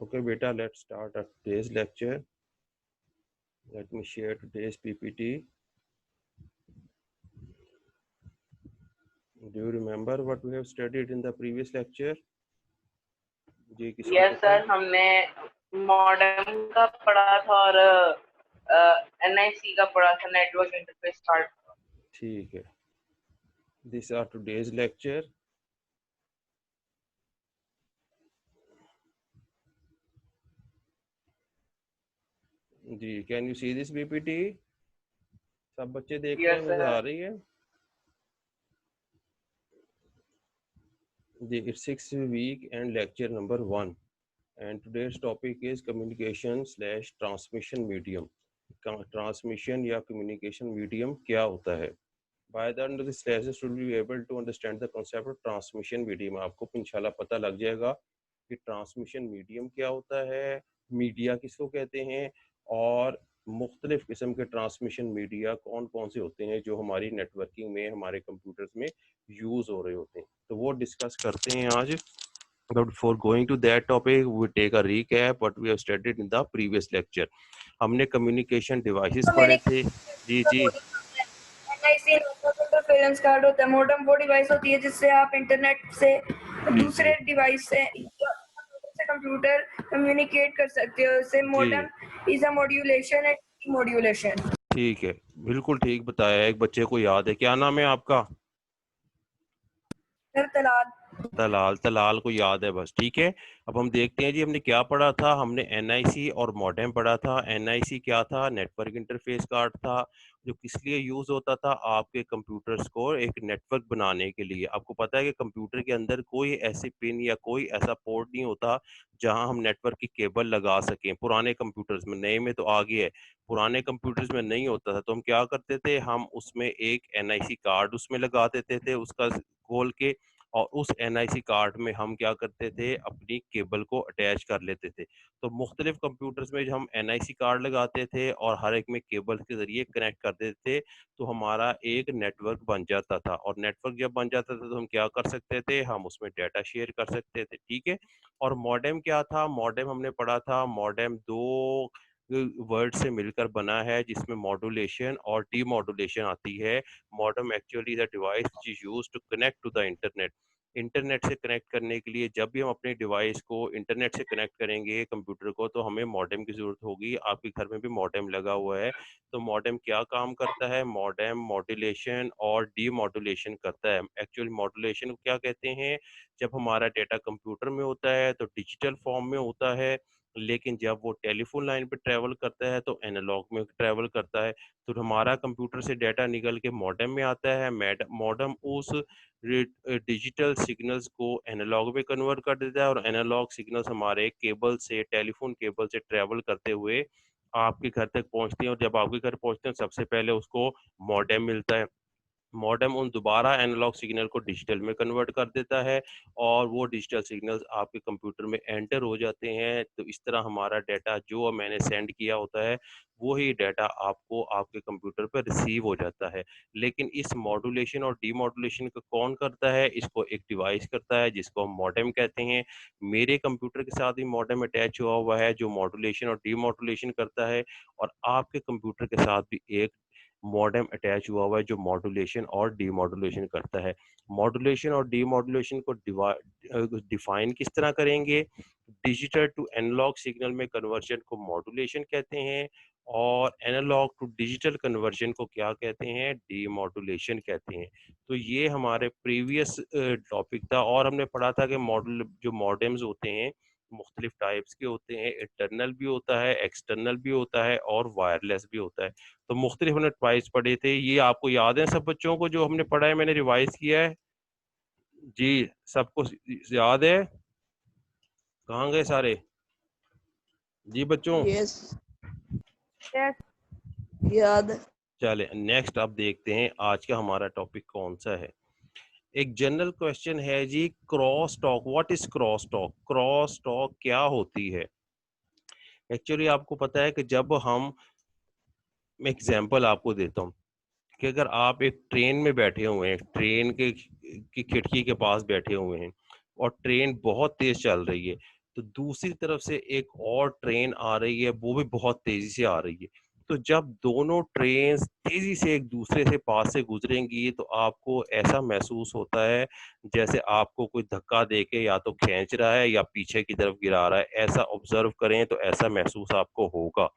Okay, beta, let's start today's lecture. Let me share today's PPT. Do you remember what we have studied in the previous lecture? जी किसको yes पता है? Sir, हमने modem का पढ़ा था और NIC का पढ़ा था, नेटवर्क इंटरफेस कार्ड। ठीक है, these are today's lecture. Ji, can you see this PPT? सब बच्चे देख रहे हैं, यस नजर आ सर। रही है? जी, it's 6th week and lecture number 1. And today's topic is communication slash transmission medium. Transmission या communication medium क्या होता है? By the end of this lesson, should be able to understand the concept of transmission medium. आपको इंशाल्लाह पता लग जाएगा कि ट्रांसमिशन मीडियम क्या होता है, मीडिया किसको कहते हैं, और मुख्तलिफ किस्म के ट्रांसमिशन मीडिया कौन कौन से होते हैं जो हमारी नेटवर्किंग में, हमारे कंप्यूटर्स में यूज़ हो रहे होते हैं। तो वो डिस्कस करते हैं आज। But before going to that topic, we take a recap what we have studied in the previous lecture. हमने communication devices पढ़े थे। जी जी एनआईसी इंटरफेरेंस कार्ड होता है। मॉडेम वो डिवाइस होती है जिससे आप इंटरनेट से जी दूसरे जी डिवाइस से कंप्यूटर कम्युनिकेट कर सकते हो। इससे G modem is a modulation and demodulation. ठीक है, बिल्कुल ठीक बताया। एक बच्चे को याद है, क्या नाम है आपका? तलाल। तलाल। तलाल को याद है बस, ठीक है। अब हम देखते हैं जी, हमने क्या पढ़ा था। हमने एनआईसी और मॉडेम पढ़ा था। एनआईसी क्या था? नेटवर्क इंटरफेस कार्ड था, जो किस लिए यूज होता था? आपके कंप्यूटर्स को एक नेटवर्क बनाने के लिए। आपको पता है कि कंप्यूटर के अंदर कोई ऐसी पिन या कोई ऐसा पोर्ट नहीं होता जहां हम नेटवर्क की केबल लगा सकें। पुराने कंप्यूटर्स में, नए में तो आ गया है, पुराने कंप्यूटर्स में नहीं होता था। तो हम क्या करते थे, हम उसमें एक एनआईसी कार्ड उसमें लगा देते थे, उसका खोल के, और उस एनआईसी कार्ड में हम क्या करते थे, अपनी केबल को अटैच कर लेते थे। तो मुख्तलिफ कंप्यूटर्स में हम एनआईसी कार्ड लगाते थे और हर एक में केबल के ज़रिए कनेक्ट कर देते थे, तो हमारा एक नेटवर्क बन जाता था। और नेटवर्क जब बन जाता था तो हम क्या कर सकते थे, हम उसमें डाटा शेयर कर सकते थे, ठीक है। और मॉडेम क्या था? मॉडेम हमने पढ़ा था, मॉडेम दो वर्ड से मिलकर बना है, जिसमें मॉड्यूलेशन और डीमॉड्यूलेशन आती है। Modem actually the device which is used to connect to the internet. Internet से कनेक्ट करने के लिए, जब भी हम अपने डिवाइस को इंटरनेट से कनेक्ट करेंगे, कंप्यूटर को, तो हमें मॉडेम की ज़रूरत होगी। आपके घर में भी मॉडेम लगा हुआ है। तो मॉडेम क्या काम करता है? मॉडेम मॉड्यूलेशन और डीमॉड्यूलेशन करता है। एक्चुअली मॉड्यूलेशन को क्या कहते हैं? जब हमारा डेटा कंप्यूटर में होता है तो डिजिटल फॉर्म में होता है, लेकिन जब वो टेलीफोन लाइन पे ट्रैवल करता है तो एनालॉग में ट्रैवल करता है। तो हमारा कंप्यूटर से डाटा निकल के मॉडेम में आता है। मॉडेम उस डिजिटल सिग्नल्स को एनालॉग में कन्वर्ट कर देता है, और एनालॉग सिग्नल्स हमारे केबल से, टेलीफोन केबल से ट्रैवल करते हुए आपके घर तक पहुंचते हैं। और जब आपके घर पहुंचते हैं, सबसे पहले उसको मॉडेम मिलता है। मॉडेम उन दोबारा एनालॉग सिग्नल को डिजिटल में कन्वर्ट कर देता है, और वो डिजिटल सिग्नल्स आपके कंप्यूटर में एंटर हो जाते हैं। तो इस तरह हमारा डाटा जो मैंने सेंड किया होता है, वही डाटा आपको आपके कंप्यूटर पर रिसीव हो जाता है। लेकिन इस मॉड्यूलेशन और डीमॉड्यूलेशन को कौन करता है? इसको एक डिवाइस करता है जिसको हम मॉडेम कहते हैं। मेरे कंप्यूटर के साथ भी मॉडेम अटैच हुआ हुआ है जो मॉड्यूलेशन और डीमॉड्यूलेशन करता है, और आपके कंप्यूटर के साथ भी एक मॉडेम अटैच हुआ हुआ है जो मॉड्यूलेशन और डीमॉड्यूलेशन करता है। मॉड्यूलेशन और डीमॉड्यूलेशन को डिफाइन किस तरह करेंगे? डिजिटल टू एनालॉग सिग्नल में कन्वर्जन को मॉड्यूलेशन कहते हैं, और एनालॉग टू डिजिटल कन्वर्जन को क्या कहते हैं? डीमॉड्यूलेशन कहते हैं। तो ये हमारे प्रीवियस टॉपिक था। और हमने पढ़ा था कि मॉडल जो मॉडेम्स होते हैं मुख्तलिफ टाइप्स के होते हैं। इंटरनल भी होता है, एक्सटर्नल भी होता है, और वायरलेस भी होता है। तो मुख्तलिफ हमने ट्वाइस पढ़े थे। ये आपको याद है सब बच्चों को जो हमने पढ़ा है? मैंने रिवाइज किया है जी, सबको याद है? कहाँ गए सारे जी बच्चों? यस याद। चले नेक्स्ट अब देखते हैं आज का हमारा टॉपिक कौन सा है। एक जनरल क्वेश्चन है जी, cross talk. What is cross talk? Cross talk क्या होती है? एक्चुअली आपको पता है कि जब हम, मैं एग्जांपल आपको देता हूँ कि अगर आप एक ट्रेन में बैठे हुए हैं, ट्रेन के की खिड़की के पास बैठे हुए हैं, और ट्रेन बहुत तेज चल रही है, तो दूसरी तरफ से एक और ट्रेन आ रही है, वो भी बहुत तेज़ी से आ रही है। तो जब दोनों ट्रेन्स तेज़ी से एक दूसरे से पास से गुज़रेंगी तो आपको ऐसा महसूस होता है जैसे आपको कोई धक्का देके या तो खींच रहा है या पीछे की तरफ गिरा रहा है। ऐसा ऑब्ज़र्व करें तो ऐसा महसूस आपको होगा।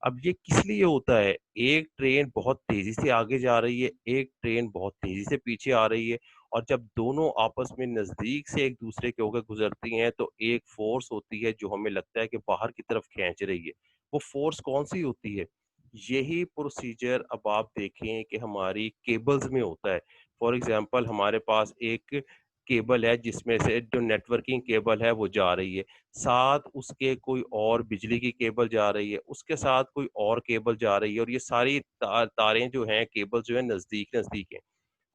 अब ये किस लिए होता है? एक ट्रेन बहुत तेज़ी से आगे जा रही है, एक ट्रेन बहुत तेज़ी से पीछे आ रही है और जब दोनों आपस में नज़दीक से एक-दूसरे के होकर गुज़रती हैं, तो एक फ़ोर्स होती है जो हमें लगता है कि बाहर की तरफ खींच रही है। वो फ़ोर्स कौन-सी होती है? यही प्रोसीजर अब आप देखें कि हमारी केबल्स में होता है। फॉर एग्ज़ाम्पल हमारे पास एक केबल है जिसमें से जो नेटवर्किंग केबल है वो जा रही है। साथ उसके कोई और बिजली की केबल जा रही है, उसके साथ कोई और केबल जा रही है और ये सारी तारें जो हैं, केबल जो है नज़दीक-नज़दीक हैं।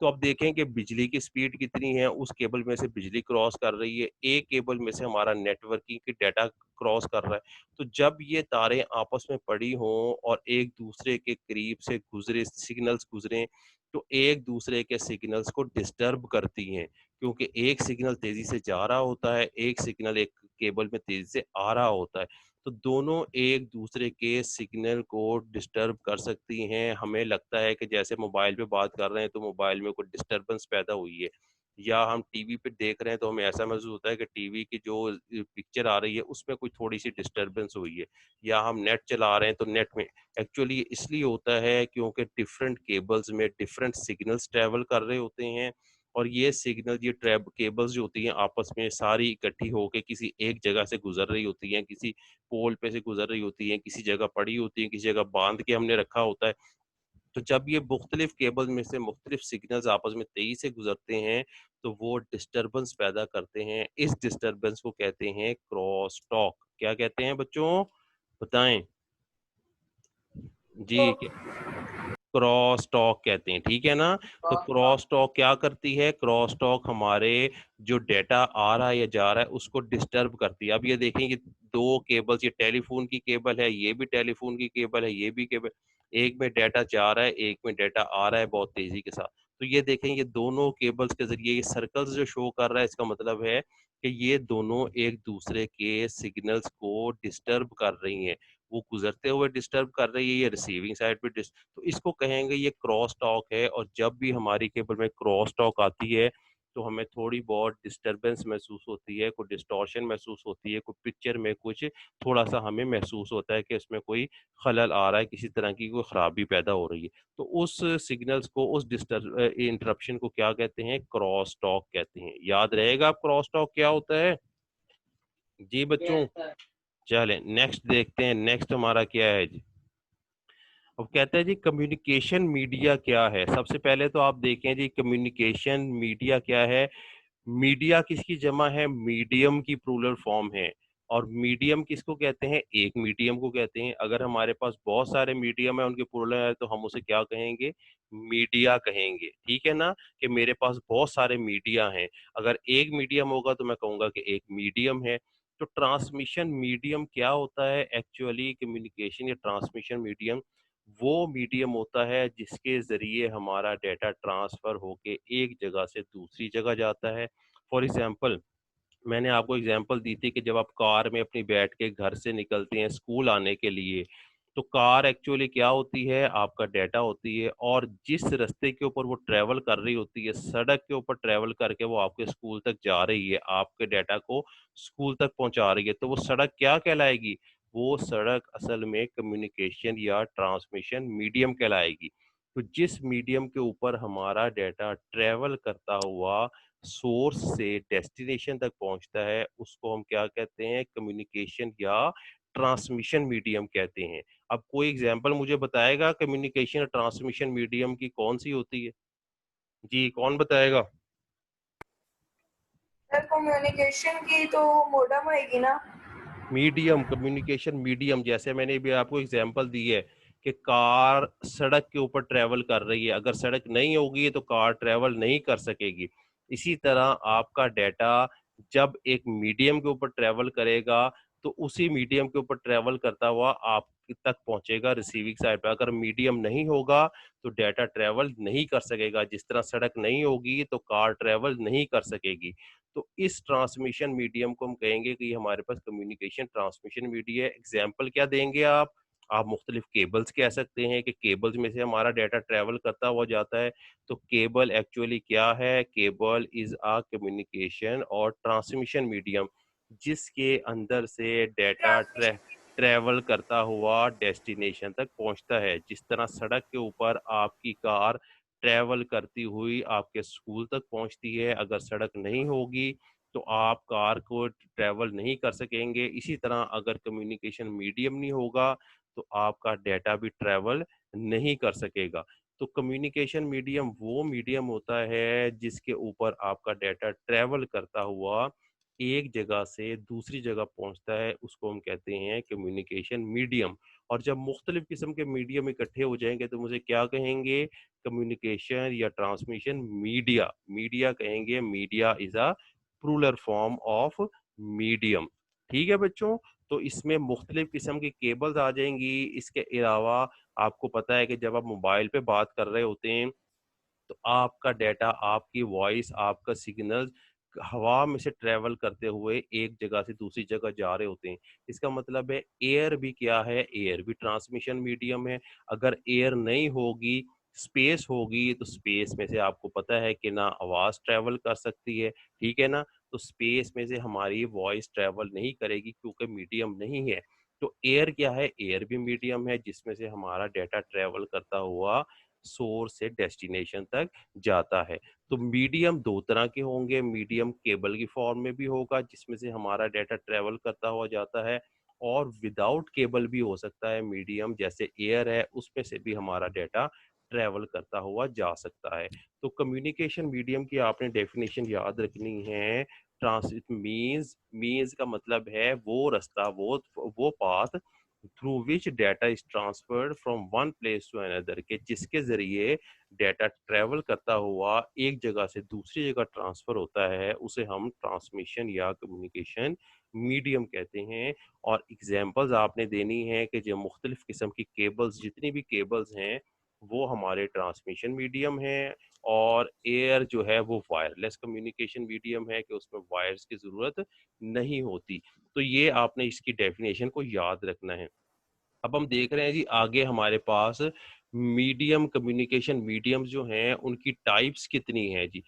तो अब देखें कि बिजली की स्पीड कितनी है, उस केबल में से बिजली क्रॉस कर रही है, एक केबल में से हमारा नेटवर्किंग की डाटा क्रॉस कर रहा है। तो जब ये तारें आपस में पड़ी हों और एक-दूसरे के करीब से गुज़रे सिग्नल्स गुज़रें, तो एक-दूसरे के सिग्नल्स को डिस्टर्ब करती हैं, क्योंकि एक सिग्नल तेज़ी से जा रहा होता है, एक सिग्नल एक केबल में तेज़ी से आ रहा होता है। तो दोनों एक-दूसरे के सिग्नल को डिस्टर्ब कर सकती हैं। हमें लगता है कि जैसे मोबाइल पे बात कर रहे हैं, तो मोबाइल में कोई डिस्टर्बेंस पैदा हुई है या हम टीवी पे देख रहे हैं, तो हमें ऐसा महसूस होता है कि टीवी की जो पिक्चर आ रही है, उसमें कोई थोड़ी-सी डिस्टर्बेंस हुई है या हम नेट चला रहे हैं, तो नेट में एक्चुअली इसलिए होता है क्योंकि डिफरेंट केबल्स में डिफरेंट सिग्नल्स ट्रैवल कर रहे होते हैं और ये सिग्नल ये ट्रैब केबल्स जो होती हैं आपस में सारी इकट्ठी होके किसी एक जगह से गुज़र रही होती हैं, किसी पोल पे से गुज़र रही होती हैं, किसी जगह पड़ी होती हैं, किसी जगह बाँध के हमने रखा होता है। तो जब ये मुख्तलिफ केबल में से मुख्तलिफ सिग्नल्स आपस में तेज़ी से गुज़रते हैं, तो वो डिस्टर्बेंस पैदा करते हैं। इस डिस्टर्बेंस को कहते हैं क्रॉस टॉक। क्या कहते हैं बच्चों? बताएँ? जी, तो क्रॉस टॉक कहते हैं, ठीक है ना? तो क्रॉस टॉक क्या करती है? क्रॉस टॉक हमारे जो डेटा आ रहा है या जा रहा है उसको डिस्टर्ब करती है। अब ये देखें ये 2 केबल्स ये टेलीफ़ोन की केबल है, ये भी टेलीफ़ोन की केबल है, ये भी केबल एक में डेटा जा रहा है, एक में डेटा आ रहा है बहुत तेज़ी के साथ। तो ये देखें ये दोनों केबल्स के ज़रिए ये सर्कल्स जो शो कर रहा है इसका मतलब है कि ये दोनों एक-दूसरे के सिग्नल्स को डिस्टर्ब कर रही हैं। वो गुज़रते हुए डिस्टर्ब कर रही है, ये रिसीविंग साइड पे तो इसको कहेंगे ये क्रॉस टॉक है और जब भी हमारी केबल में क्रॉस टॉक आती है, तो हमें थोड़ी बहुत डिस्टर्बेंस महसूस होती है, कोई डिस्टॉर्शन महसूस होती है, कोई पिक्चर में कुछ थोड़ा-सा हमें महसूस होता है कि इसमें कोई खलल आ रहा है, किसी तरह की कोई खराबी पैदा हो रही है। तो उस सिग्नल्स को उस इंटरप्शन को क्या कहते हैं? क्रॉस टॉक कहते हैं। याद रहेगा अब क्रॉस टॉक क्या होता है? जी बच्चों, चलें नेक्स्ट देखते हैं, नेक्स्ट हमारा क्या है जी? अब कहते हैं जी कम्युनिकेशन मीडिया क्या है? सबसे पहले तो आप देखें जी कम्युनिकेशन मीडिया क्या है? मीडिया किसकी जमा है? मीडियम की प्लूरल फॉर्म है और मीडियम किसको कहते हैं? एक मीडियम को कहते हैं। अगर हमारे पास बहुत सारे मीडियम है उनके प्लूरल है तो हम उसे क्या कहेंगे? मीडिया कहेंगे, ठीक है ना? कि मेरे पास बहुत सारे मीडिया हैं। अगर एक मीडियम होगा तो मैं कहूँगा कि एक मीडियम है। तो ट्रांसमिशन मीडियम क्या होता है? एक्चुअली कम्युनिकेशन या ट्रांसमिशन मीडियम वो मीडियम होता है जिसके ज़रिए हमारा डेटा ट्रांसफ़र होके एक जगह से दूसरी जगह जाता है। फॉर एग्ज़ाम्पल मैंने आपको एग्ज़ाम्पल दी थी कि जब आप कार में अपनी बैठ के घर से निकलते हैं स्कूल आने के लिए, तो कार एक्चुअली क्या होती है, आपका डेटा होती है और जिस रास्ते के ऊपर वो ट्रैवल कर रही होती है, सड़क के ऊपर ट्रैवल करके वो आपके स्कूल तक जा रही है, आपके डेटा को स्कूल तक पहुँचा रही है, तो वो सड़क क्या कहलाएगी? वो सड़क असल में कम्युनिकेशन या ट्रांसमिशन मीडियम कहलाएगी। तो जिस मीडियम के ऊपर हमारा डेटा ट्रैवल करता हुआ सोर्स से डेस्टिनेशन तक पहुंचता है उसको हम क्या कहते हैं कम्युनिकेशन या ट्रांसमिशन मीडियम कहते हैं। अब कोई एग्जांपल मुझे बताएगा कम्युनिकेशन और ट्रांसमिशन मीडियम की कौन सी होती है? जी कौन बताएगा? सर कम्युनिकेशन की तो मोडेम आएगी ना। मीडियम कम्युनिकेशन मीडियम जैसे मैंने भी आपको एग्जांपल दी है कि कार सड़क के ऊपर ट्रैवल कर रही है, अगर सड़क नहीं होगी तो कार ट्रैवल नहीं कर सकेगी। इसी तरह आपका डेटा जब एक मीडियम के ऊपर ट्रैवल करेगा तो उसी मीडियम के ऊपर ट्रेवल करता हुआ आप तक पहुंचेगा रिसीविंग साइड पे। अगर मीडियम नहीं होगा तो डाटा ट्रेवल नहीं कर सकेगा। जिस तरह सड़क नहीं होगी तो कार ट्रेवल नहीं कर सकेगी। तो इस ट्रांसमिशन मीडियम को हम कहेंगे कि हमारे पास कम्युनिकेशन ट्रांसमिशन मीडिया है। एग्जाम्पल क्या देंगे आप मुख्तलिफ केबल्स कह सकते हैं कि केबल्स में से हमारा डाटा ट्रेवल करता हुआ जाता है। तो केबल एक्चुअली क्या है? केबल इज अ कम्युनिकेशन और ट्रांसमिशन मीडियम जिसके अंदर से डाटा ट्रेवल करता हुआ डेस्टिनेशन तक पहुंचता है। जिस तरह सड़क के ऊपर आपकी कार ट्रेवल करती हुई आपके स्कूल तक पहुंचती है, अगर सड़क नहीं होगी तो आप कार को ट्रेवल नहीं कर सकेंगे। इसी तरह अगर कम्युनिकेशन मीडियम नहीं होगा तो आपका डाटा भी ट्रेवल नहीं कर सकेगा। तो कम्युनिकेशन मीडियम वो मीडियम होता है जिसके ऊपर आपका डाटा ट्रेवल करता हुआ एक जगह से दूसरी जगह पहुंचता है, उसको हम कहते हैं कम्युनिकेशन मीडियम। और जब मुख्तलिफ किस्म के मीडियम इकट्ठे हो जाएंगे तो मुझे क्या कहेंगे? कम्युनिकेशन या ट्रांसमिशन मीडिया। मीडिया कहेंगे। Media is a plural form of medium. ठीक है बच्चों? तो इसमें मुख्तलिफ किस्म की केबल्स आ जाएंगी। इसके अलावा आपको पता है कि जब आप मोबाइल पे बात कर रहे होते हैं तो आपका डाटा, आपकी वॉइस, आपका सिग्नल हवा में से ट्रेवल करते हुए एक जगह से दूसरी जगह जा रहे होते हैं। इसका मतलब है एयर भी क्या है? एयर भी ट्रांसमिशन मीडियम है। अगर एयर नहीं होगी, स्पेस होगी, तो स्पेस में से आपको पता है कि ना आवाज़ ट्रेवल कर सकती है, ठीक है ना? तो स्पेस में से हमारी वॉइस ट्रेवल नहीं करेगी क्योंकि मीडियम नहीं है। तो एयर क्या है? एयर भी मीडियम है जिसमें से हमारा डाटा ट्रेवल करता हुआ सोर्स से डेस्टिनेशन तक जाता है। तो मीडियम दो तरह के होंगे। मीडियम केबल की फॉर्म में भी होगा जिसमें से हमारा डाटा ट्रेवल करता हुआ जाता है, और विदाउट केबल भी हो सकता है मीडियम, जैसे एयर है उसमें से भी हमारा डाटा ट्रेवल करता हुआ जा सकता है। तो कम्युनिकेशन मीडियम की आपने डेफिनेशन याद रखनी है। ट्रांसमिट मीन्स का मतलब है वो रास्ता, वो path through which data is transferred from one place to another, के जिसके जरिए डाटा ट्रेवल करता हुआ एक जगह से दूसरी जगह ट्रांसफर होता है, उसे हम ट्रांसमिशन या कम्युनिकेशन मीडियम कहते हैं। और एग्जांपल्स आपने देनी है कि जो मुख्तलिफ किस्म की केबल्स, जितनी भी केबल्स हैं वो हमारे ट्रांसमिशन मीडियम हैं। और एयर जो है वो वायरलेस कम्युनिकेशन मीडियम है कि उसमें वायर्स की ज़रूरत नहीं होती। तो ये आपने इसकी डेफिनेशन को याद रखना है। अब हम देख रहे हैं जी आगे हमारे पास मीडियम, कम्युनिकेशन मीडियम्स जो हैं उनकी टाइप्स कितनी हैं जी।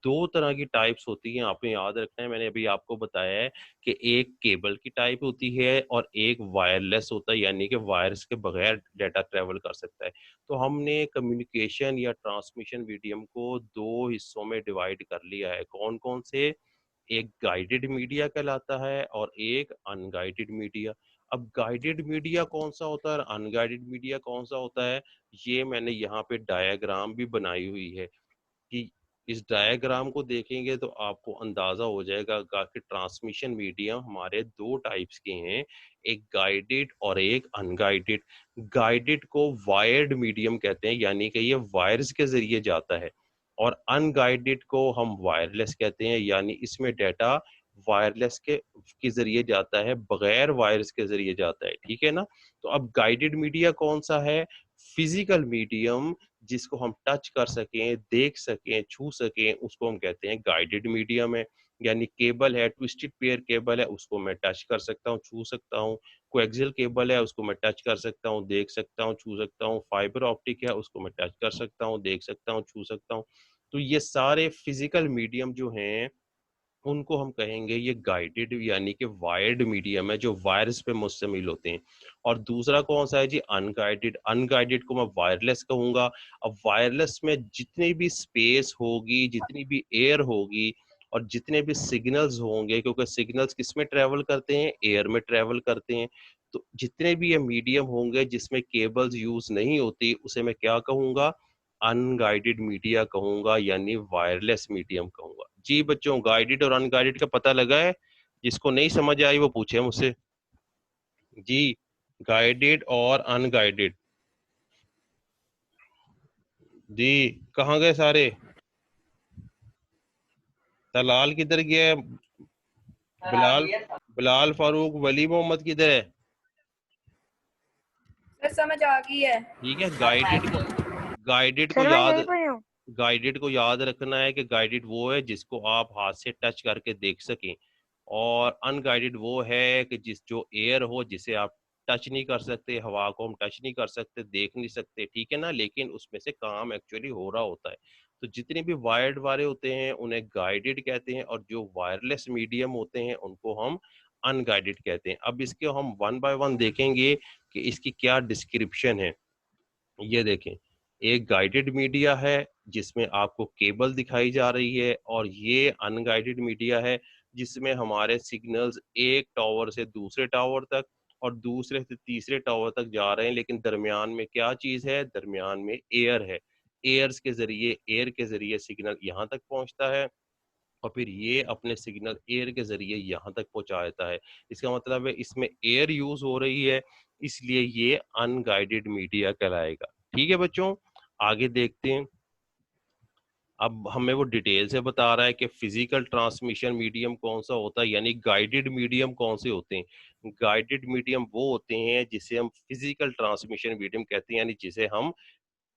दो तरह की टाइप्स होती हैं, आपने याद रखना है। मैंने अभी आपको बताया है कि एक केबल की टाइप होती है और एक वायरलेस होता है, यानी कि वायर्स के बगैर डाटा ट्रेवल कर सकता है। तो हमने कम्युनिकेशन या ट्रांसमिशन मीडियम को दो हिस्सों में डिवाइड कर लिया है। कौन कौन से? एक गाइडेड मीडिया कहलाता है और एक अनगाइडेड मीडिया। अब गाइडेड मीडिया कौन सा होता है और अनगाइडेड मीडिया कौन सा होता है, ये मैंने यहाँ पे डायग्राम भी बनाई हुई है कि इस डायग्राम को देखेंगे तो आपको अंदाजा हो जाएगा कि ट्रांसमिशन मीडियम हमारे दो टाइप्स के हैं, एक गाइडेड और एक अनगाइडेड। गाइडेड को वायर्ड मीडियम कहते हैं, यानी कि ये वायर्स के जरिए जाता है, और अनगाइडेड को हम वायरलेस कहते हैं, यानी इसमें डाटा वायरलेस के जरिए जाता है, बगैर वायर्स के जरिए जाता है, ठीक है ना? तो अब गाइडेड मीडिया कौन सा है? फिजिकल मीडियम जिसको हम टच कर सकें, देख सकें, छू सकें, उसको हम कहते हैं गाइडेड मीडियम है। यानी केबल है, ट्विस्टेड पेयर केबल है, उसको मैं टच कर सकता हूँ, छू सकता हूँ। कोएक्सियल केबल है, उसको मैं टच कर सकता हूँ, देख सकता हूँ, छू सकता हूँ। फाइबर ऑप्टिक है, उसको मैं टच कर सकता हूँ, देख सकता हूँ, छू सकता हूँ। तो ये सारे फिजिकल मीडियम जो हैं उनको हम कहेंगे ये गाइडेड यानी कि वायर्ड मीडियम है, जो वायर्स पे मुश्तमिल होते हैं। और दूसरा कौन सा है जी? अनगाइडेड। अनगाइडेड को मैं वायरलेस कहूंगा। अब वायरलेस में जितनी भी स्पेस होगी, जितनी भी एयर होगी और जितने भी सिग्नल्स होंगे, क्योंकि सिग्नल्स किस में ट्रेवल करते हैं? एयर में ट्रेवल करते हैं। तो जितने भी ये मीडियम होंगे जिसमें केबल्स यूज नहीं होती, उसे मैं क्या कहूंगा? अनगाइडेड मीडिया कहूंगा, यानी वायरलेस मीडियम कहूंगा। जी बच्चों, गाइडेड और अनगाइडेड का पता लगा है? जिसको नहीं समझ आई वो पूछे मुझसे। जी, गाइडेड और अनगाइडेड। जी, कहाँ गए सारे? तलाल किधर गया है? बिलाल बिलाल फारूक, वली मोहम्मद किधर है? सर समझ आ गई है। ठीक है, गाइडेड को सर मैं यहीं पर हूँ। गाइडेड को याद रखना है कि गाइडेड वो है जिसको आप हाथ से टच करके देख सकें, और अनगाइडेड वो है कि जो एयर हो, जिसे आप टच नहीं कर सकते, हवा को हम टच नहीं कर सकते, देख नहीं सकते, ठीक है ना, लेकिन उसमें से काम एक्चुअली हो रहा होता है। तो जितने भी वायर्ड वाले होते हैं उन्हें गाइडेड कहते हैं, और जो वायरलेस मीडियम होते हैं उनको हम अनगाइडेड कहते हैं। अब इसके हम वन बाय वन देखेंगे कि इसकी क्या डिस्क्रिप्शन है। ये देखें, एक गाइडेड मीडिया है जिसमें आपको केबल दिखाई जा रही है, और ये अनगाइडेड मीडिया है जिसमें हमारे सिग्नल्स एक टावर से दूसरे टावर तक और दूसरे से तीसरे टावर तक जा रहे हैं, लेकिन दरमियान में क्या चीज है? दरमियान में एयर है। एयर के जरिए सिग्नल यहाँ तक पहुंचता है, और फिर ये अपने सिग्नल एयर के जरिए यहाँ तक पहुंचा देता है। इसका मतलब है इसमें एयर यूज हो रही है, इसलिए ये अनगाइडेड मीडिया कहलाएगा। ठीक है बच्चों, आगे देखते हैं। अब हमें वो डिटेल से बता रहा है कि फिजिकल ट्रांसमिशन मीडियम कौन सा होता है, यानी गाइडेड मीडियम कौन से होते हैं। गाइडेड मीडियम वो होते हैं जिसे हम फिजिकल ट्रांसमिशन मीडियम कहते हैं, यानी जिसे हम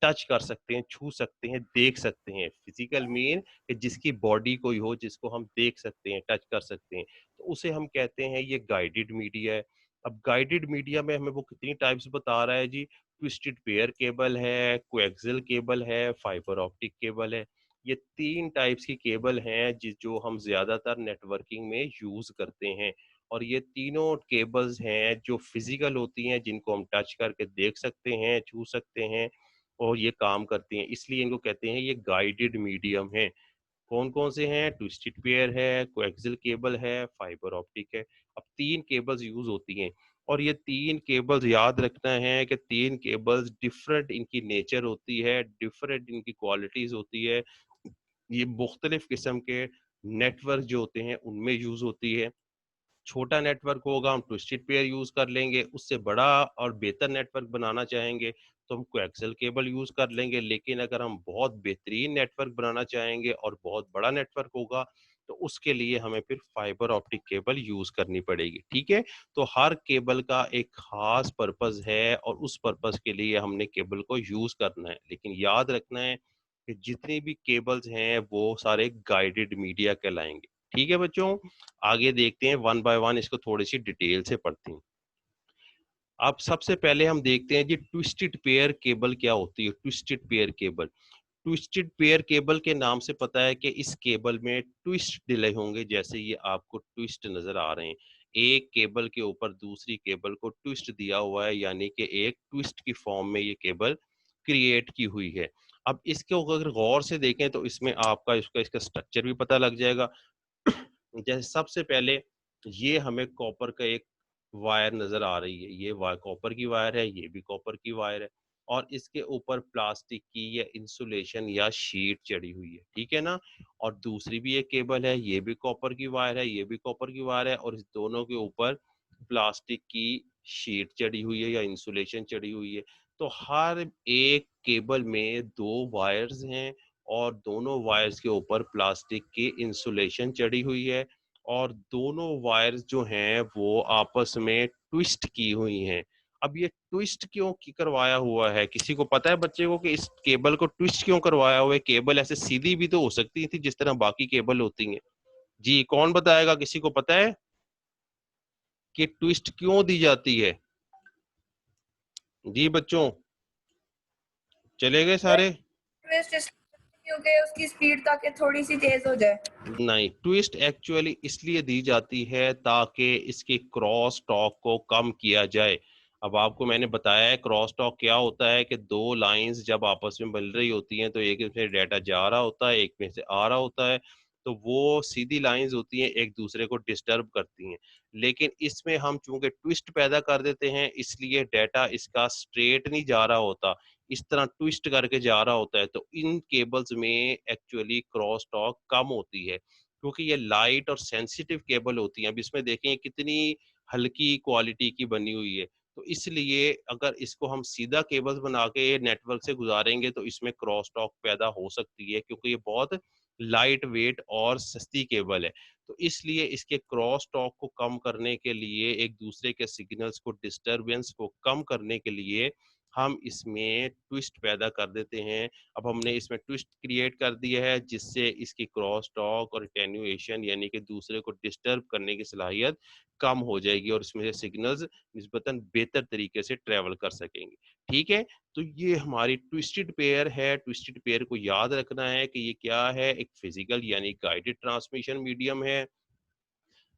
टच कर सकते हैं, छू सकते हैं, देख सकते हैं। फिजिकल मीन कि जिसकी बॉडी कोई हो, जिसको हम देख सकते हैं, टच कर सकते हैं, तो उसे हम कहते हैं ये गाइडेड मीडिया है। अब गाइडेड मीडिया में हमें वो कितनी टाइप्स बता रहा है जी? ट्विस्टेड पेयर केबल है, कोएक्सियल केबल है, फाइबर ऑप्टिक केबल है। ये 3 टाइप्स की केबल हैं जो हम ज्यादातर नेटवर्किंग में यूज करते हैं, और ये तीनों केबल्स हैं जो फिजिकल होती हैं, जिनको हम टच करके देख सकते हैं, छू सकते हैं, और ये काम करती हैं, इसलिए इनको कहते हैं ये गाइडेड मीडियम है। कौन कौन से हैं? ट्विस्टेड पेयर है, कोएक्सियल केबल है, फाइबर ऑप्टिक है। अब 3 केबल्स यूज होती हैं, और ये 3 केबल्स याद रखना है कि 3 केबल्स डिफरेंट इनकी नेचर होती है, डिफरेंट इनकी क्वालिटीज होती है। ये मुख्तलिफ किस्म के नेटवर्क जो होते हैं उनमें यूज होती है। छोटा नेटवर्क होगा हम ट्विस्टेड पेयर यूज कर लेंगे, उससे बड़ा और बेहतर नेटवर्क बनाना चाहेंगे तो हम कोएक्सियल केबल यूज कर लेंगे, लेकिन अगर हम बहुत बेहतरीन नेटवर्क बनाना चाहेंगे और बहुत बड़ा नेटवर्क होगा तो उसके लिए हमें फिर फाइबर ऑप्टिक केबल यूज करनी पड़ेगी। ठीक है, तो हर केबल का एक खास पर्पस है, और उस पर्पस के लिए हमने केबल को यूज करना है, लेकिन याद रखना है कि जितनी भी केबल्स हैं वो सारे गाइडेड मीडिया कहलाएंगे। ठीक है बच्चों, आगे देखते हैं वन बाय वन, इसको थोड़ी सी डिटेल से पढ़ते हैं। अब सबसे पहले हम देखते हैं जी ट्विस्टेड पेयर केबल क्या होती है। Twisted pair cable, twisted pair cable के नाम से पता है कि इस केबल में ट्विस्ट डिले होंगे, जैसे ये आपको ट्विस्ट नजर आ रहे हैं। एक केबल के ऊपर दूसरी केबल को ट्विस्ट दिया हुआ है, यानी कि एक ट्विस्ट की फॉर्म में ये केबल क्रिएट की हुई है। अब इसको अगर गौर से देखें तो इसमें आपका इसका स्ट्रक्चर भी पता लग जाएगा। जैसे सबसे पहले ये हमें कॉपर का एक वायर नजर आ रही है, ये वायर कॉपर की वायर है, ये भी कॉपर की वायर है, और इसके ऊपर प्लास्टिक की या इंसुलेशन या शीट चढ़ी हुई है, ठीक है ना। और दूसरी भी एक केबल है, ये भी कॉपर की वायर है, ये भी कॉपर की वायर है, और इस दोनों के ऊपर प्लास्टिक की शीट चढ़ी हुई है या इंसुलेशन चढ़ी हुई है। तो हर एक केबल में 2 वायर्स हैं, और दोनों वायर्स के ऊपर प्लास्टिक की इंसुलेशन चढ़ी हुई है, और दोनों वायर्स जो हैं वो आपस में ट्विस्ट की हुई हैं। अब ये ट्विस्ट क्यों की करवाया हुआ है? किसी को पता है बच्चे को कि इस केबल को ट्विस्ट क्यों करवाया हुआ है? केबल ऐसे सीधी भी तो हो सकती थी जिस तरह बाकी केबल होती हैं। जी कौन बताएगा? किसी को पता है कि ट्विस्ट क्यों दी जाती है? जी बच्चों, चले गए सारे? ट्विस्ट क्योंकि उसकी स्पीड ताकि थोड़ी सी तेज हो जाए। नहीं, ट्विस्ट एक्चुअली इसलिए दी जाती है ताकि इसके क्रॉस टॉक को कम किया जाए। अब आपको मैंने बताया है क्रॉस टॉक क्या होता है, कि 2 लाइंस जब आपस में मिल रही होती हैं तो एक में डाटा जा रहा होता है, एक में से आ रहा होता है, तो वो सीधी लाइंस होती हैं, एक दूसरे को डिस्टर्ब करती हैं। लेकिन इसमें हम चूंकि ट्विस्ट पैदा कर देते हैं, इसलिए डाटा इसका स्ट्रेट नहीं जा रहा होता, इस तरह ट्विस्ट करके जा रहा होता है, तो इन केबल्स में एक्चुअली क्रॉस टॉक कम होती है, क्योंकि ये लाइट और सेंसिटिव केबल होती हैं। अब इसमें देखें कितनी हल्की क्वालिटी की बनी हुई है, तो इसलिए अगर इसको हम सीधा केबल्स बना के नेटवर्क से गुजारेंगे तो इसमें क्रॉस टॉक पैदा हो सकती है, क्योंकि ये बहुत लाइट वेट और सस्ती केबल है। तो इसलिए इसके क्रॉस टॉक को कम करने के लिए, एक दूसरे के सिग्नल्स को, डिस्टरबेंस को कम करने के लिए हम इसमें ट्विस्ट पैदा कर देते हैं। अब हमने इसमें ट्विस्ट क्रिएट कर दिया है जिससे इसकी क्रॉस टॉक और एटेन्युएशन यानी कि दूसरे को डिस्टर्ब करने की सलाहियत कम हो जाएगी और इसमें से सिग्नल्स निस्बतन बेहतर तरीके से ट्रेवल कर सकेंगे। ठीक है, तो ये हमारी ट्विस्टेड पेयर है। ट्विस्टेड पेयर को याद रखना है कि ये क्या है, एक फिजिकल यानी गाइडेड ट्रांसमिशन मीडियम है।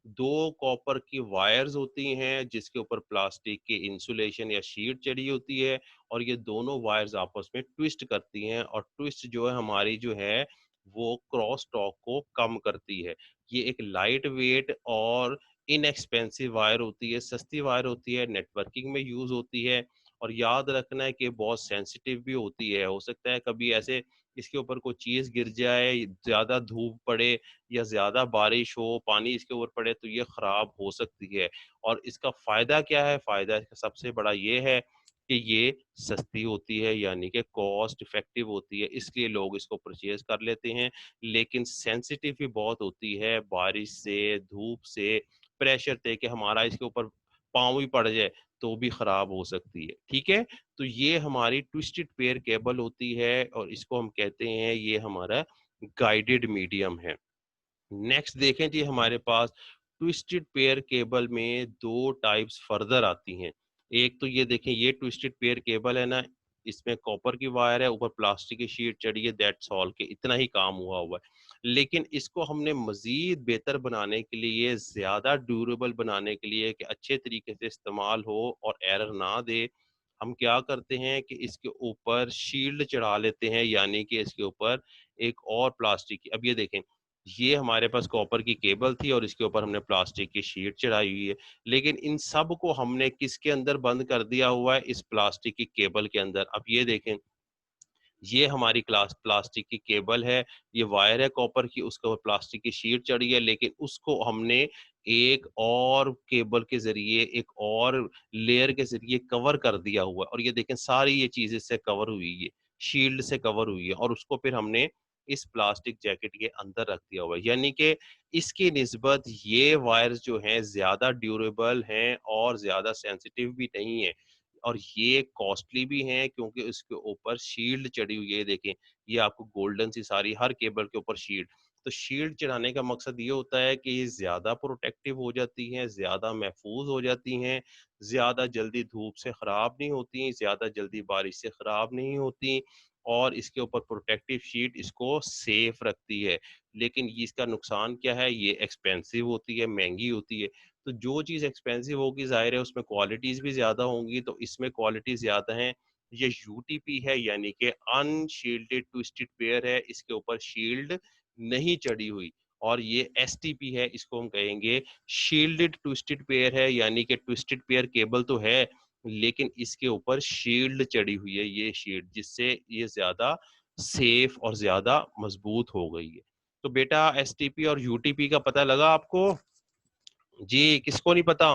दो कॉपर की वायर्स होती हैं जिसके ऊपर प्लास्टिक की इंसुलेशन या शीट चढ़ी होती है और ये दोनों वायर्स आपस में ट्विस्ट करती हैं और ट्विस्ट जो है हमारी जो है वो क्रॉस टॉक को कम करती है। ये एक लाइट वेट और इनएक्सपेंसिव वायर होती है, सस्ती वायर होती है, नेटवर्किंग में यूज होती है और याद रखना है कि बहुत सेंसिटिव भी होती है। हो सकता है कभी ऐसे इसके ऊपर कोई चीज गिर जाए, ज्यादा धूप पड़े या ज्यादा बारिश हो, पानी इसके ऊपर पड़े तो ये खराब हो सकती है। और इसका फायदा क्या है? फायदा इसका सबसे बड़ा ये है कि ये सस्ती होती है यानी कि कॉस्ट इफेक्टिव होती है, इसलिए लोग इसको परचेज कर लेते हैं। लेकिन सेंसिटिव भी बहुत होती है, बारिश से, धूप से, प्रेशर से कि हमारा इसके ऊपर पाँव भी पड़ जाए तो भी खराब हो सकती है। ठीक है, तो ये हमारी ट्विस्टेड पेयर केबल होती है और इसको हम कहते हैं ये हमारा गाइडेड मीडियम है। नेक्स्ट देखें जी, हमारे पास ट्विस्टेड पेयर केबल में दो टाइप्स फर्दर आती हैं। एक तो ये देखें, ये ट्विस्टेड पेयर केबल है ना, इसमें कॉपर की वायर है, ऊपर प्लास्टिक की शीट चढ़ी है, दैट्स ऑल, के इतना ही काम हुआ है। लेकिन इसको हमने मजीद बेहतर बनाने के लिए, ज्यादा ड्यूरेबल बनाने के लिए कि अच्छे तरीके से इस्तेमाल हो और एरर ना दे, हम क्या करते हैं कि इसके ऊपर शील्ड चढ़ा लेते हैं यानी कि इसके ऊपर एक और प्लास्टिक की, अब ये देखें, ये हमारे पास कॉपर की केबल थी और इसके ऊपर हमने प्लास्टिक की शीट चढ़ाई हुई है, लेकिन इन सब को हमने किसके अंदर बंद कर दिया हुआ है? इस प्लास्टिक की केबल के अंदर। अब ये देखें, ये हमारी क्लास प्लास्टिक की केबल है, ये वायर है कॉपर की, उसके ऊपर प्लास्टिक की शीट चढ़ी है, लेकिन उसको हमने एक और केबल के जरिए, एक और लेयर के जरिए कवर कर दिया हुआ है और ये देखें सारी ये चीजें से कवर हुई है, शील्ड से कवर हुई है और उसको फिर हमने इस प्लास्टिक जैकेट के अंदर रख दिया हुआ है। यानी कि इसकी निस्बत ये वायर्स जो हैं ज्यादा ड्यूरेबल हैं और ज्यादा सेंसिटिव भी नहीं है और ये कॉस्टली भी हैं क्योंकि इसके ऊपर शील्ड चढ़ी हुई है। देखें, ये आपको गोल्डन सी सारी हर केबल के ऊपर शील्ड, तो शील्ड चढ़ाने का मकसद ये होता है कि ये ज्यादा प्रोटेक्टिव हो जाती हैं, ज्यादा महफूज हो जाती हैं, ज्यादा जल्दी धूप से खराब नहीं होती, ज्यादा जल्दी बारिश से खराब नहीं होती और इसके ऊपर प्रोटेक्टिव शीट इसको सेफ रखती है। लेकिन इसका नुकसान क्या है? ये एक्सपेंसिव होती है, महंगी होती है। तो जो चीज़ एक्सपेंसिव होगी ज़ाहिर है उसमें क्वालिटीज़ भी ज़्यादा होंगी, तो इसमें क्वालिटी ज़्यादा है। ये यूटीपी है यानी कि अनशील्डेड ट्विस्टेड पेयर है, इसके ऊपर शील्ड नहीं चढ़ी हुई। और ये एसटीपी है, इसको हम कहेंगे शील्डेड ट्विस्टेड पेयर है, यानी कि ट्विस्टेड पेयर केबल तो है लेकिन इसके ऊपर शील्ड चढ़ी हुई है, ये शील्ड, जिससे ये ज्यादा सेफ और ज्यादा मजबूत हो गई है। तो बेटा एसटीपी और यूटीपी का पता लगा आपको जी? किसको नहीं पता?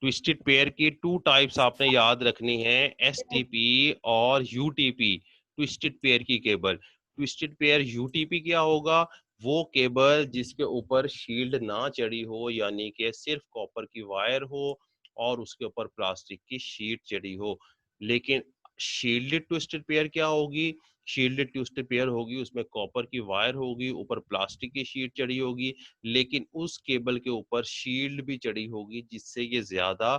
ट्विस्टेड पेयर की टू टाइप्स आपने याद रखनी है, एसटीपी और यूटीपी। ट्विस्टेड पेयर की केबल, ट्विस्टेड पेयर यूटीपी क्या होगा? वो केबल जिसके ऊपर शील्ड ना चढ़ी हो यानी कि सिर्फ कॉपर की वायर हो और उसके ऊपर प्लास्टिक की शीट चढ़ी हो। लेकिन शील्डेड ट्विस्टेड पेयर क्या होगी? शील्डेड ट्विस्टेड पेयर होगी, उसमें कॉपर की वायर होगी, ऊपर प्लास्टिक की शीट चढ़ी होगी, लेकिन उस केबल के ऊपर शील्ड भी चढ़ी होगी जिससे ये ज्यादा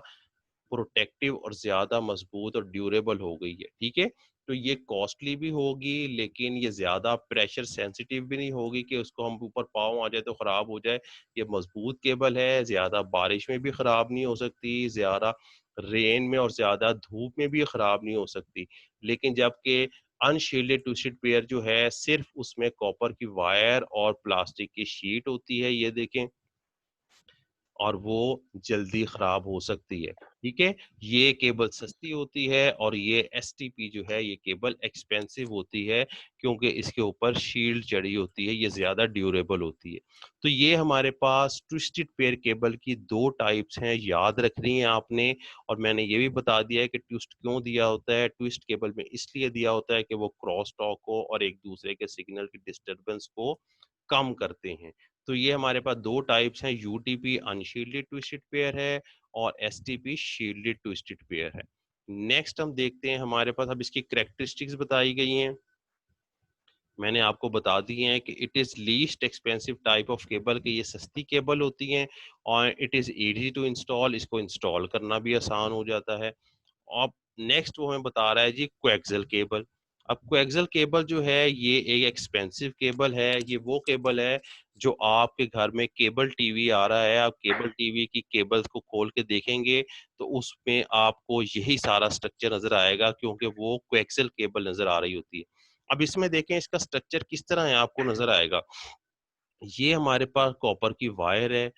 प्रोटेक्टिव और ज्यादा मजबूत और ड्यूरेबल हो गई है। ठीक है, तो ये कॉस्टली भी होगी लेकिन ये ज्यादा प्रेशर सेंसिटिव भी नहीं होगी कि उसको हम ऊपर पाँव आ जाए तो खराब हो जाए। ये मजबूत केबल है, ज्यादा बारिश में भी खराब नहीं हो सकती, ज्यादा रेन में और ज्यादा धूप में भी खराब नहीं हो सकती। लेकिन जबकि अनशील्डेड ट्विस्टेड पेयर जो है सिर्फ उसमें कॉपर की वायर और प्लास्टिक की शीट होती है, ये देखें, और वो जल्दी खराब हो सकती है। ठीक है, ये केबल सस्ती होती है और ये एसटीपी जो है ये केबल एक्सपेंसिव होती है, क्योंकि इसके ऊपर शील्ड चढ़ी होती है, ये ज्यादा ड्यूरेबल होती है। तो ये हमारे पास ट्विस्टेड पेयर केबल की दो टाइप्स हैं, याद रखनी है आपने। और मैंने ये भी बता दिया है कि ट्विस्ट क्यों दिया होता है। ट्विस्ट केबल में इसलिए दिया होता है कि वो क्रॉस टॉक को और एक दूसरे के सिग्नल की डिस्टरबेंस को कम करते हैं। तो ये हमारे पास दो टाइप्स हैं, यूटीपी अनशील्डेड ट्विस्टेड पेयर है और एसटीपी शील्डेड ट्विस्टेड पेयर है। नेक्स्ट हम देखते हैं, हमारे पास अब इसकी कैरेक्टरिस्टिक्स बताई गई हैं, मैंने आपको बता दिए हैं कि it is least expensive type of cable, कि ये सस्ती केबल होती हैं और it is easy to install, इसको इंस्टॉल करना भी आसान हो जाता है। अब नेक्स्ट वो हमें बता रहा है जी कोएक्सियल केबल। अब कोएक्सियल केबल जो है ये एक एक्सपेंसिव केबल है, ये वो केबल है जो आपके घर में केबल टीवी आ रहा है, आप केबल टीवी की केबल्स को खोल के देखेंगे तो उसमें आपको यही सारा स्ट्रक्चर नजर आएगा, क्योंकि वो कोएक्सियल केबल नजर आ रही होती है। अब इसमें देखें इसका स्ट्रक्चर किस तरह है, आपको नजर आएगा। ये हमारे पास कॉपर की वायर है,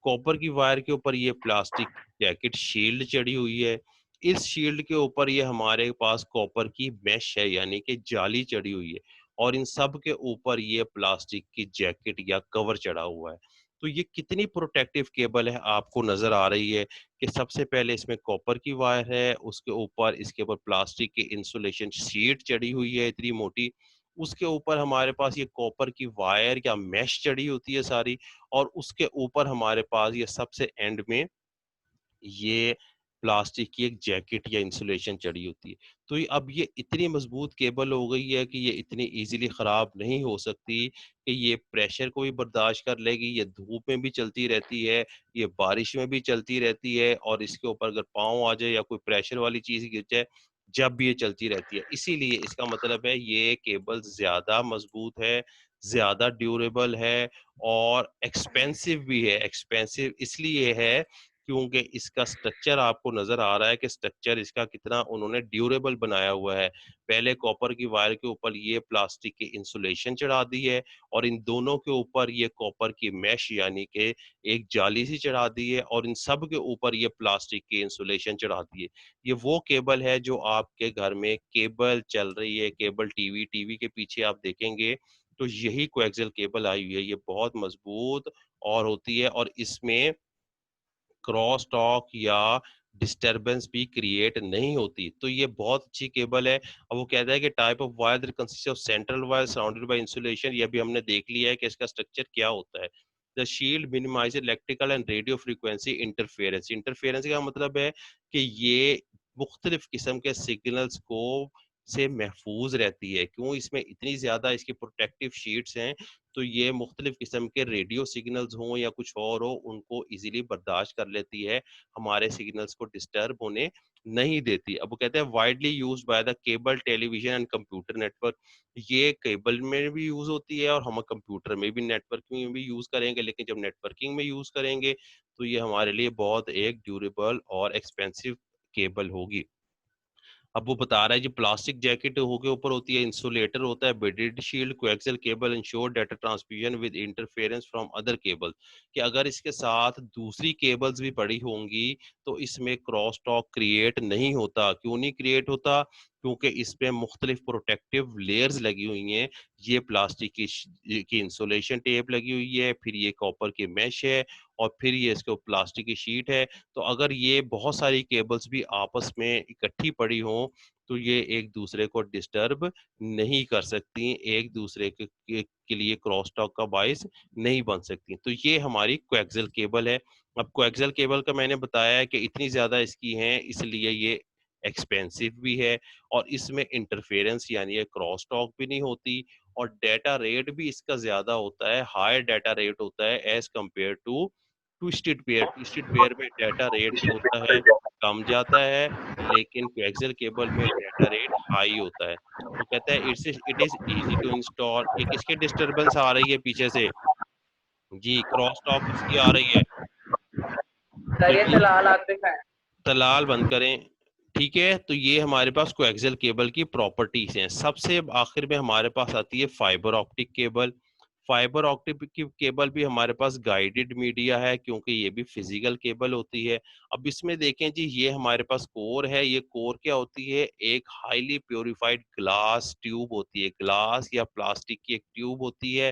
कॉपर की वायर के ऊपर ये प्लास्टिक जैकेट शील्ड चढ़ी हुई है, इस शील्ड के ऊपर ये हमारे पास कॉपर की मैश है यानी कि जाली चढ़ी हुई है, और इन सब के ऊपर ये प्लास्टिक की जैकेट या कवर चढ़ा हुआ है। तो ये कितनी प्रोटेक्टिव केबल है आपको नजर आ रही है कि सबसे पहले इसमें कॉपर की वायर है, उसके ऊपर इसके ऊपर प्लास्टिक की इंसुलेशन शीट चढ़ी हुई है इतनी मोटी, उसके ऊपर हमारे पास ये कॉपर की वायर या मैश चढ़ी होती है सारी, और उसके ऊपर हमारे पास ये सबसे एंड में ये प्लास्टिक की एक जैकेट या इंसुलेशन चढ़ी होती है। तो अब ये इतनी मजबूत केबल हो गई है कि ये इतनी इजीली खराब नहीं हो सकती, कि ये प्रेशर को भी बर्दाश्त कर लेगी, ये धूप में भी चलती रहती है, ये बारिश में भी चलती रहती है, और इसके ऊपर अगर पाँव आ जाए या कोई प्रेशर वाली चीज गिर जाए, जब भी ये चलती रहती है। इसीलिए इसका मतलब है ये केबल ज्यादा मजबूत है, ज्यादा ड्यूरेबल है और एक्सपेंसिव भी है। एक्सपेंसिव इसलिए है क्योंकि इसका स्ट्रक्चर आपको नजर आ रहा है कि स्ट्रक्चर इसका कितना उन्होंने ड्यूरेबल बनाया हुआ है। पहले कॉपर की वायर के ऊपर ये प्लास्टिक की इंसुलेशन चढ़ा दी है, और इन दोनों के ऊपर ये कॉपर की मैश यानी कि एक जाली सी चढ़ा दी है, और इन सब के ऊपर ये प्लास्टिक की इंसुलेशन चढ़ा दी है। ये वो केबल है जो आपके घर में केबल चल रही है, केबल टीवी, टीवी के पीछे आप देखेंगे तो यही कोएक्सियल केबल आई हुई है। ये बहुत मजबूत और होती है, और इसमें क्रॉस टॉक या डिस्टरबेंस भी क्रिएट नहीं होती। तो ये बहुत अच्छी केबल है। अब वो कहता है कि type of wire that consist of central wire surrounded by insulation, ये भी हमने देख लिया है कि इसका स्ट्रक्चर क्या होता है। The shield minimize electrical and radio frequency interference. Interference का मतलब है कि ये मुख्तलिफ किस्म के सिग्नल्स को से महफूज रहती है। क्यों, इसमें इतनी ज्यादा इसकी प्रोटेक्टिव शीट्स हैं, तो ये मुख्तलिफ किस्म के रेडियो सिग्नल्स हों या कुछ और हो, उनको इजीली बर्दाश्त कर लेती है, हमारे सिग्नल्स को डिस्टर्ब होने नहीं देती। अब वो कहते हैं widely used by the cable television and computer network. ये केबल में भी यूज होती है और हम कंप्यूटर में भी नेटवर्किंग में भी यूज करेंगे, लेकिन जब नेटवर्किंग में यूज करेंगे तो ये हमारे लिए बहुत एक ड्यूरेबल और एक्सपेंसिव केबल होगी। अब वो बता रहा है जी प्लास्टिक जैकेट हो के ऊपर होती है, इंसुलेटर होता है, bedded shield, coaxial cable ensure data transmission with interference from other cable, कि अगर इसके साथ दूसरी केबल्स भी पड़ी होंगी तो इसमें क्रॉस टॉक क्रिएट नहीं होता। क्यों नहीं क्रिएट होता? क्योंकि इसमें मुख्तलिफ प्रोटेक्टिव लेयर्स लगी हुई हैं। ये प्लास्टिक की इंसुलेशन टेप लगी हुई है, फिर ये कॉपर की मैश है, और फिर ये इसके प्लास्टिक की शीट है। तो अगर ये बहुत सारी केबल्स भी आपस में इकट्ठी पड़ी हों तो ये एक दूसरे को डिस्टर्ब नहीं कर सकती, एक दूसरे के लिए क्रॉस टॉक का बायस नहीं बन सकती। तो ये हमारी कोएक्सियल केबल है। अब कोएक्सियल केबल का मैंने बताया है कि इतनी ज्यादा इसकी हैं, इसलिए ये एक्सपेंसिव भी है, और इसमें इंटरफेरेंस यानी ये क्रॉस टॉक भी नहीं होती, और डाटा रेट भी इसका ज्यादा होता है, हाई डाटा रेट होता है as compare to twisted pair. Twisted pair में डाटा रेट जो होता है कम जाता है, लेकिन कोएक्सियल केबल में डाटा रेट हाई होता है। तो कहता है it is easy to install. ये किसके डिस्टरबेंस आ रही है पीछे से? जी क्रॉस टॉक किसकी आ रही है? तो ये ये तलाल आतिफ है। तलाल बंद करें। ठीक है, तो ये हमारे पास कोएक्सियल केबल की प्रॉपर्टीज हैं। सबसे आखिर में हमारे पास आती है fibre optic cable. Fibre optic की केबल भी हमारे पास गाइडेड मीडिया है, क्योंकि ये भी फिजिकल केबल होती है। अब इसमें देखें जी, ये हमारे पास कोर है। ये कोर क्या होती है? एक हाईली प्योरीफाइड ग्लास ट्यूब होती है, ग्लास या प्लास्टिक की एक ट्यूब होती है।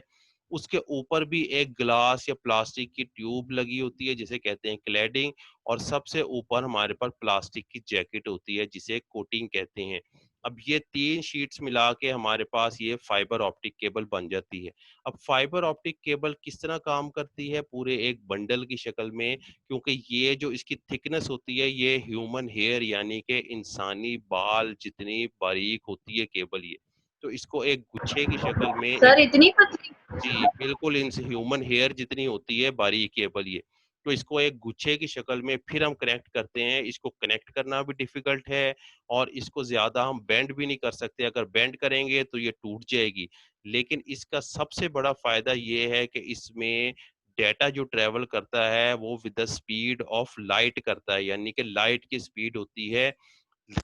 उसके ऊपर भी एक ग्लास या प्लास्टिक की ट्यूब लगी होती है, जिसे कहते हैं क्लैडिंग। और सबसे ऊपर हमारे पास प्लास्टिक की जैकेट होती है, जिसे कोटिंग कहते हैं। अब ये 3 शीट्स मिला के हमारे पास ये फाइबर ऑप्टिक केबल बन जाती है। अब फाइबर ऑप्टिक केबल किस तरह काम करती है? पूरे एक बंडल की शक्ल में, क्योंकि ये जो इसकी थिकनेस होती है, ये ह्यूमन हेयर यानी कि इंसानी बाल जितनी बारीक होती है केबल, ये तो इसको एक गुच्छे की शक्ल में एक, सर इतनी पतली? जी बिल्कुल, इन ह्यूमन हेयर जितनी होती है बारीक केबल ये, तो इसको एक गुच्छे की शक्ल में फिर हम कनेक्ट करते हैं। इसको कनेक्ट करना भी डिफिकल्ट है, और इसको ज्यादा हम बेंड भी नहीं कर सकते। अगर बेंड करेंगे तो ये टूट जाएगी। लेकिन इसका सबसे बड़ा फायदा ये है कि इसमें डेटा जो ट्रेवल करता है वो with the speed of light करता है, यानी कि लाइट की स्पीड होती है।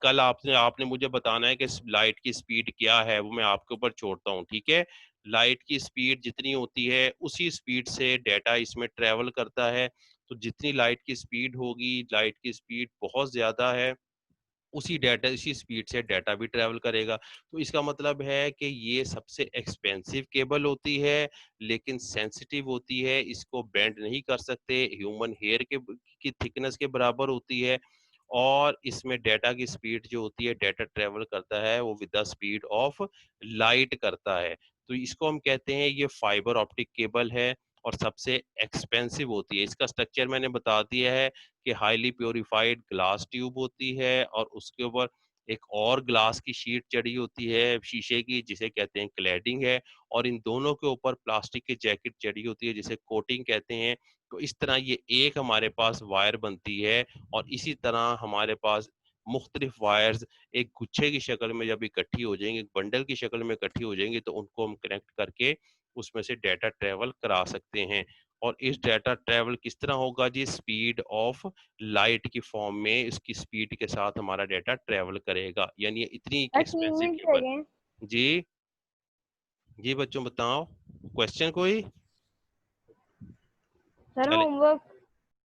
कल आपने आपने मुझे बताना है कि लाइट की स्पीड क्या है, वो मैं आपके ऊपर छोड़ता हूँ, ठीक है? लाइट की स्पीड जितनी होती है उसी स्पीड से डेटा इसमें ट्रेवल करता है। तो जितनी लाइट की स्पीड होगी, लाइट की स्पीड बहुत ज्यादा है, उसी स्पीड से डाटा भी ट्रेवल करेगा। तो इसका मतलब है कि ये सबसे एक्सपेंसिव केबल होती है, लेकिन सेंसिटिव होती है। इसको बेंड नहीं कर सकते, ह्यूमन हेयर के की थिकनेस के बराबर होती है। और इसमें डाटा की स्पीड जो होती है, डाटा ट्रेवल करता है वो with the speed of light करता है। तो इसको हम कहते हैं ये फाइबर ऑप्टिक केबल है, और सबसे एक्सपेंसिव होती है। इसका स्ट्रक्चर मैंने बता दिया है कि हाईली प्योरीफाइड ग्लास ट्यूब होती है, और उसके ऊपर एक और ग्लास की शीट चढ़ी होती है शीशे की, जिसे कहते हैं क्लैडिंग है। और इन दोनों के ऊपर प्लास्टिक की जैकेट चढ़ी होती है, जिसे कोटिंग कहते हैं। तो इस तरह ये एक हमारे पास वायर बनती है, और इसी तरह हमारे पास मुख्तलिफ वायर्स एक गुच्छे की शक्ल में जब इकट्ठी हो जाएंगे, एक बंडल की शक्ल में इकट्ठी हो जाएंगी, तो उनको हम कनेक्ट करके उसमें से डाटा ट्रेवल करा सकते हैं। और इस डाटा ट्रेवल किस तरह होगा जी? स्पीड ऑफ लाइट की फॉर्म में इसकी स्पीड के साथ हमारा डाटा ट्रेवल करेगा, यानी ये इतनी एक्सपेंसिव केबल। जी जी बच्चों बताओ, क्वेश्चन कोई? सर चले, होमवर्क।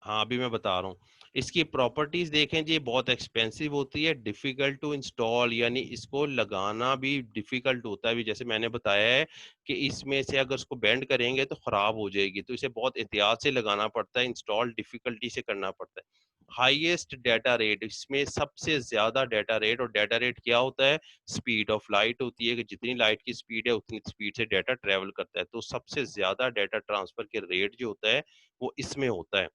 हाँ अभी मैं बता रहा हूँ। इसकी प्रॉपर्टीज देखें जी, बहुत एक्सपेंसिव होती है, डिफिकल्ट टू इंस्टॉल, यानी इसको लगाना भी डिफिकल्ट होता है। भी जैसे मैंने बताया है कि इसमें से अगर इसको बेंड करेंगे तो खराब हो जाएगी, तो इसे बहुत एहतियात से लगाना पड़ता है, इंस्टॉल डिफिकल्टी से करना पड़ता है। हाईएस्ट डाटा रेट, इसमें सबसे ज्यादा डाटा रेट, और डाटा रेट क्या होता है? स्पीड ऑफ लाइट होती है, कि जितनी लाइट की स्पीड है उतनी स्पीड से डाटा ट्रेवल करता है। तो सबसे ज्यादा डाटा ट्रांसफर के रेट जो होता है वो इसमें होता है।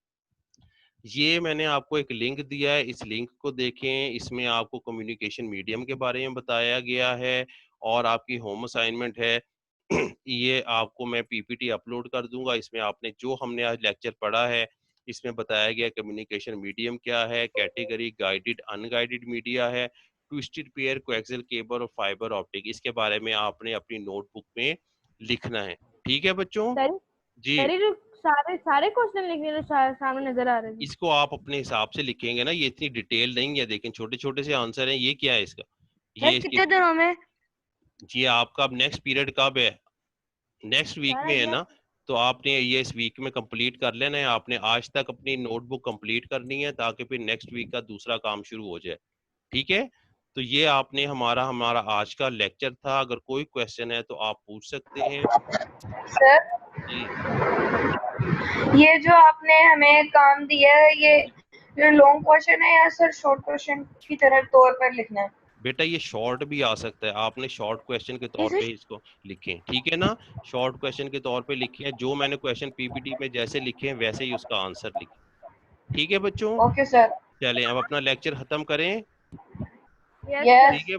ये मैंने आपको एक लिंक दिया है, इस लिंक को देखें। इसमें आपको कम्युनिकेशन मीडियम के बारे में बताया गया है, और आपकी होम असाइनमेंट है ये आपको मैं पीपीटी अपलोड कर दूंगा। इसमें आपने जो हमने आज लेक्चर पढ़ा है, इसमें बताया गया कम्युनिकेशन मीडियम क्या है, कैटेगरी गाइडेड अनगाइडेड मीडिया है, ट्विस्टेड पेयर, कोएक्सियल केबल और फाइबर ऑप्टिक। इसके बारे में आपने अपनी नोटबुक में लिखना है, ठीक है बच्चों? सर जी, सर ये जो सारे सारे क्वेश्चन लिखने जो सामने नजर आ रहे हैं। इसको आप अपने हिसाब से लिखेंगे ना, ये इतनी डिटेल नहीं है। देखें छोटे छोटे से आंसर हैं। ये क्या है इसका? ये इसकी, कितने दिनों में? जी आपका अब नेक्स्ट पीरियड कब है? नेक्स्ट वीक सर में है अगले ना? तो आपने ये इस वीक में कंप्लीट कर लेना है। आपने आज तक अपनी नोटबुक कंप्लीट करनी है, ताकि फिर नेक्स्ट वीक का दूसरा काम शुरू हो जाए, ठीक है? तो ये आपने हमारा हमारा आज का लेक्चर था। अगर कोई क्वेश्चन है तो आप पूछ सकते हैं। सर जी ये जो आपने हमें काम दिया है ये लॉन्ग क्वेश्चन है या सर शॉर्ट क्वेश्चन की तरह तौर पर लिखना है? बेटा, ये शॉर्ट भी आ सकता है, आपने शॉर्ट क्वेश्चन के तौर पे इसको लिखें, ठीक है ना? शॉर्ट क्वेश्चन के तौर पे लिखें, जो मैंने क्वेश्चन पीपीटी में जैसे लिखे हैं वैसे ही उसका आंसर लिखें, ठीक है बच्चों? Okay sir. चलें अब अपना लेक्चर खत्म करें, यस। ठीक है?